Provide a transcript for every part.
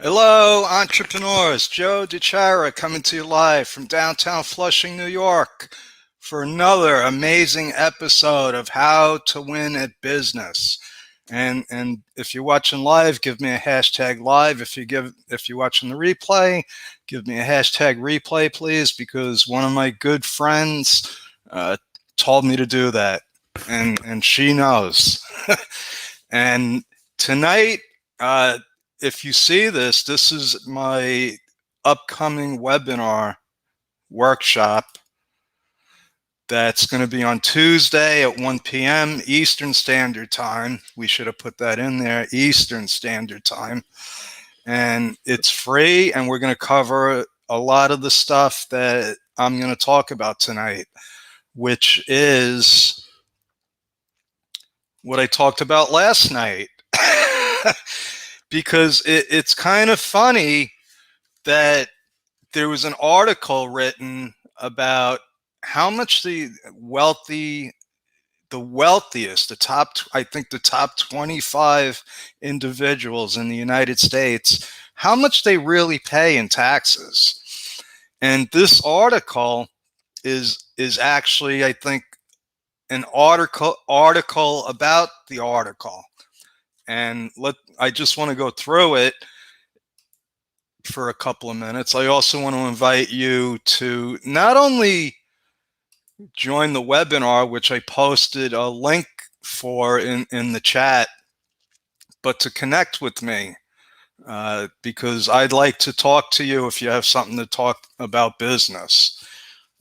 Hello, entrepreneurs. Joe DiChiara coming to you live from downtown Flushing, New York for another amazing episode of How to Win at Business. And if you're watching live, give me a hashtag live. If you're watching the replay, give me a hashtag replay, please, because one of my good friends told me to do that, and she knows. And tonight, if you see this, this is my upcoming webinar workshop that's going to be on Tuesday at 1 p.m. Eastern Standard Time. We should have put that in there, Eastern Standard Time. And it's free, and we're going to cover a lot of the stuff that I'm going to talk about tonight, which is what I talked about last night. Because it's kind of funny that there was an article written about how much the wealthiest, I think the top 25 individuals in the United States, how much they really pay in taxes. And this article is actually, I think, an article about the article. And I just want to go through it for a couple of minutes. I also want to invite you to not only join the webinar, which I posted a link for in the chat, but to connect with me, because I'd like to talk to you if you have something to talk about business.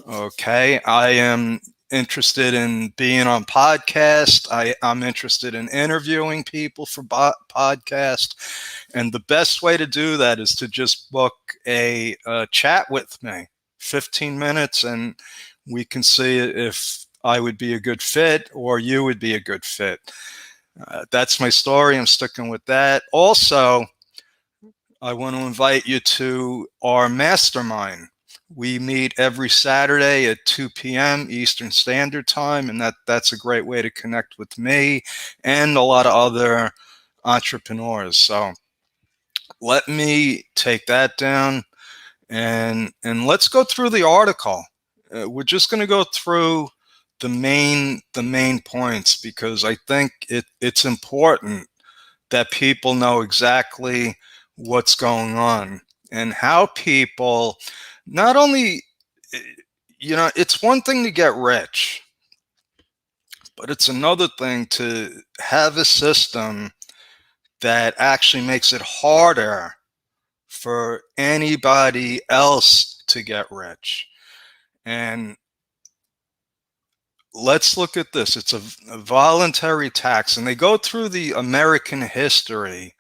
Okay, I am interested in being on podcast. I'm interested in interviewing people for podcast. And the best way to do that is to just book a chat with me, 15 minutes, and we can see if I would be a good fit or you would be a good fit. That's my story. I'm sticking with that. Also, I want to invite you to our mastermind. We meet every Saturday at 2 p.m. Eastern Standard Time, and that's a great way to connect with me and a lot of other entrepreneurs. So let me take that down, and let's go through the article. We're just going to go through the main points, because I think it's important that people know exactly what's going on and how people not only, it's one thing to get rich, but it's another thing to have a system that actually makes it harder for anybody else to get rich. And let's look at this. It's a voluntary tax, and they go through the American history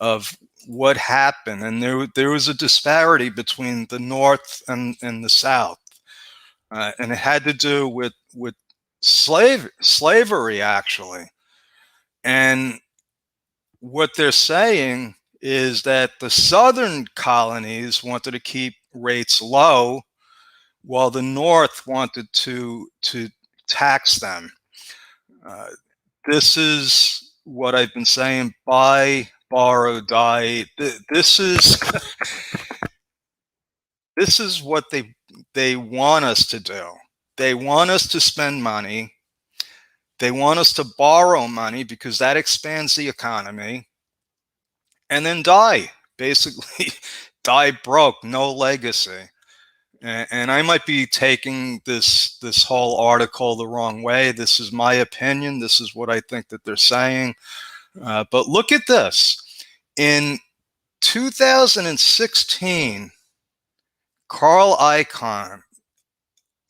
of what happened. And there was a disparity between the North and the South. And it had to do with slavery, actually. And what they're saying is that the Southern colonies wanted to keep rates low, while the North wanted to tax them. This is what I've been saying: buy, borrow, die. This is this is what they want us to do. They want us to spend money. They want us to borrow money because that expands the economy, and then die. Basically, die broke, no legacy. And I might be taking this whole article the wrong way. This is my opinion. This is what I think that they're saying. But look at this. In 2016, Carl Icahn,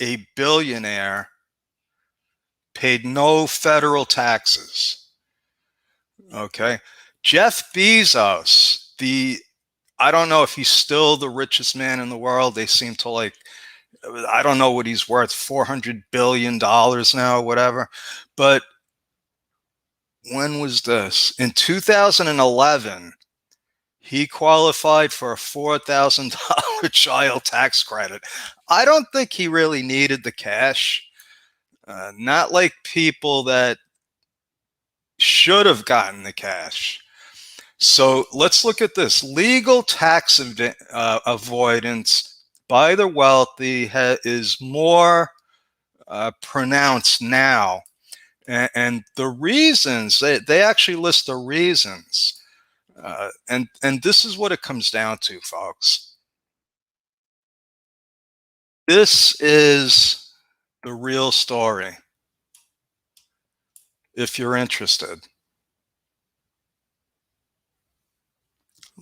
a billionaire, paid no federal taxes. Okay. Jeff Bezos, I don't know if he's still the richest man in the world. They seem to I don't know what he's worth, $400 billion now, whatever. But when was this? In 2011, he qualified for a $4,000 child tax credit. I don't think he really needed the cash. Not like people that should have gotten the cash. So let's look at this. Legal tax avoidance by the wealthy is more pronounced now. And the reasons, they actually list the reasons. And this is what it comes down to, folks. This is the real story, if you're interested.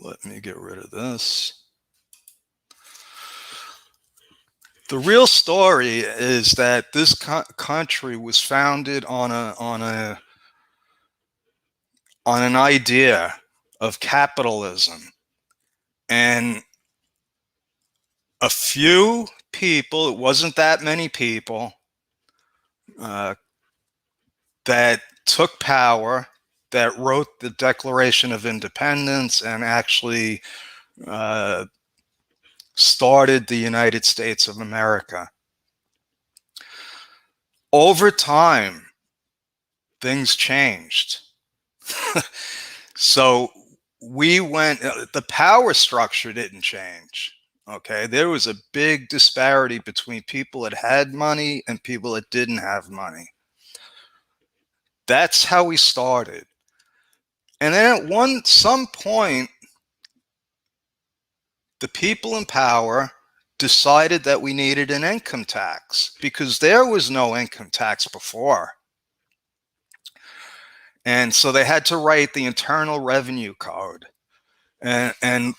Let me get rid of this. The real story is that this country was founded on an idea of capitalism, and a few people, it wasn't that many people, that took power, that wrote the Declaration of Independence and actually started the United States of America. Over time, things changed. So we went, the power structure didn't change. Okay, there was a big disparity between people that had money and people that didn't have money. That's how we started. And then at some point, the people in power decided that we needed an income tax because there was no income tax before. And so they had to write the Internal Revenue Code. And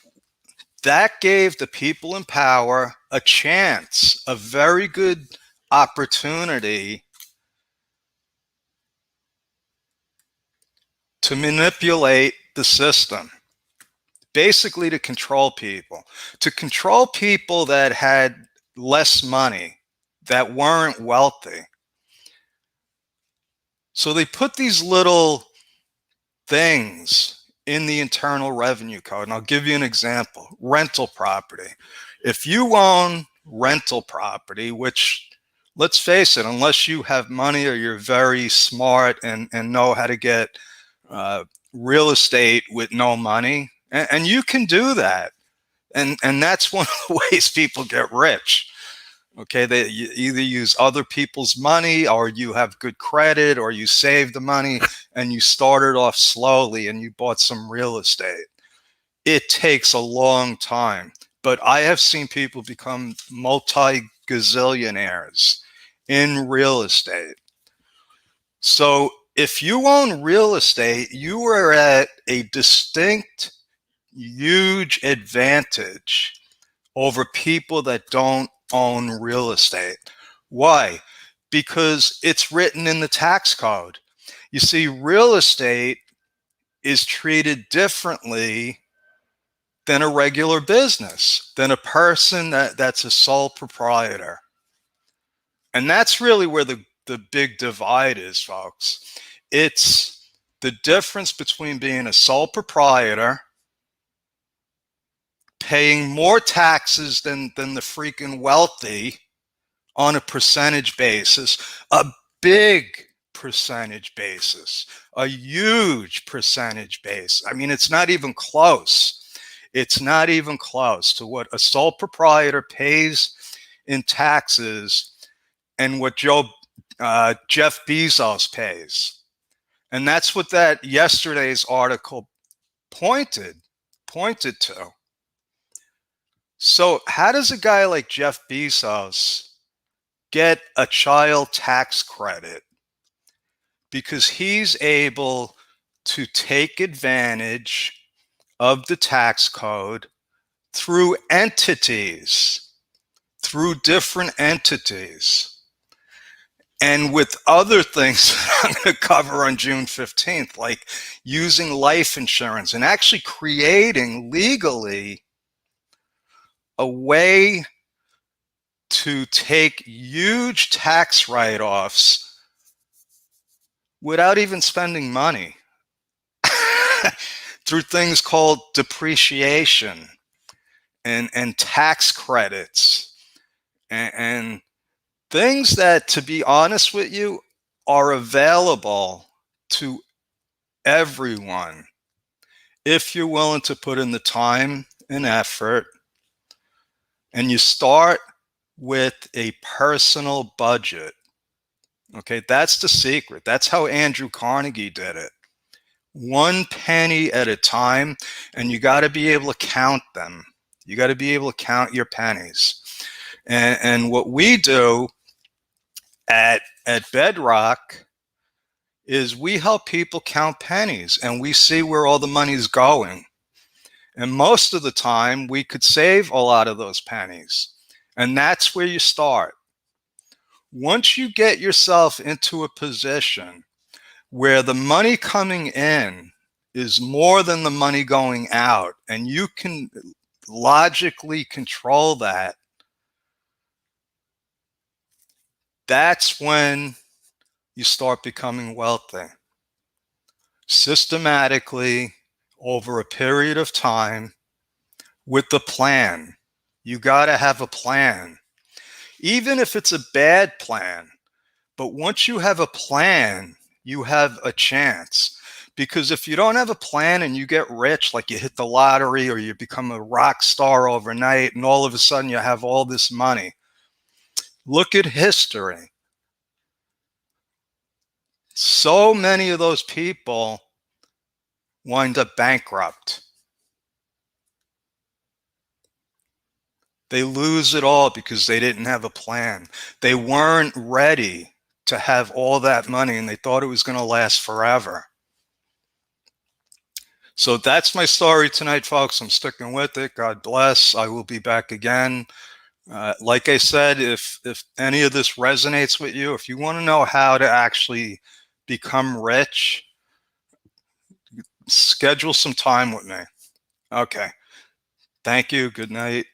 that gave the people in power a chance, a very good opportunity to manipulate the system, basically to control people that had less money, that weren't wealthy. So they put these little things in the Internal Revenue Code. And I'll give you an example. Rental property. If you own rental property, which, let's face it, unless you have money or you're very smart and know how to get real estate with no money, and you can do that. And that's one of the ways people get rich. Okay, they either use other people's money, or you have good credit, or you save the money and you started off slowly and you bought some real estate. It takes a long time, but I have seen people become multi-gazillionaires in real estate. So if you own real estate, you are at a distinct, huge advantage over people that don't own real estate. Why? Because it's written in the tax code. You see, real estate is treated differently than a regular business, than a person that's a sole proprietor. And that's really where the big divide is, folks. It's the difference between being a sole proprietor, paying more taxes than the freaking wealthy on a percentage basis, a big percentage basis, a huge percentage base. I mean, it's not even close. It's not even close to what a sole proprietor pays in taxes and what Jeff Bezos pays. And that's what that yesterday's article pointed to. So how does a guy like Jeff Bezos get a child tax credit? Because he's able to take advantage of the tax code through entities, through different entities. And with other things that I'm going to cover on June 15th, like using life insurance and actually creating legally a way to take huge tax write-offs without even spending money through things called depreciation and tax credits and things that, to be honest with you, are available to everyone if you're willing to put in the time and effort, and you start with a personal budget. Okay, that's the secret. That's how Andrew Carnegie did it. One penny at a time, and you got to be able to count them. You got to be able to count your pennies. And what we do at Bedrock is we help people count pennies, and we see where all the money's going. And most of the time, we could save a lot of those pennies. And that's where you start. Once you get yourself into a position where the money coming in is more than the money going out, and you can logically control that, that's when you start becoming wealthy. Systematically, over a period of time, with the plan. You got to have a plan, even if it's a bad plan. But once you have a plan, you have a chance. Because if you don't have a plan and you get rich, like you hit the lottery or you become a rock star overnight, and all of a sudden you have all this money, look at history. So many of those people wind up bankrupt. They lose it all because they didn't have a plan. They weren't ready to have all that money, and they thought it was going to last forever. So that's my story tonight, folks. I'm sticking with it. God bless. I will be back again. Like I said, if any of this resonates with you, if you want to know how to actually become rich, schedule some time with me. Okay. Thank you. Good night.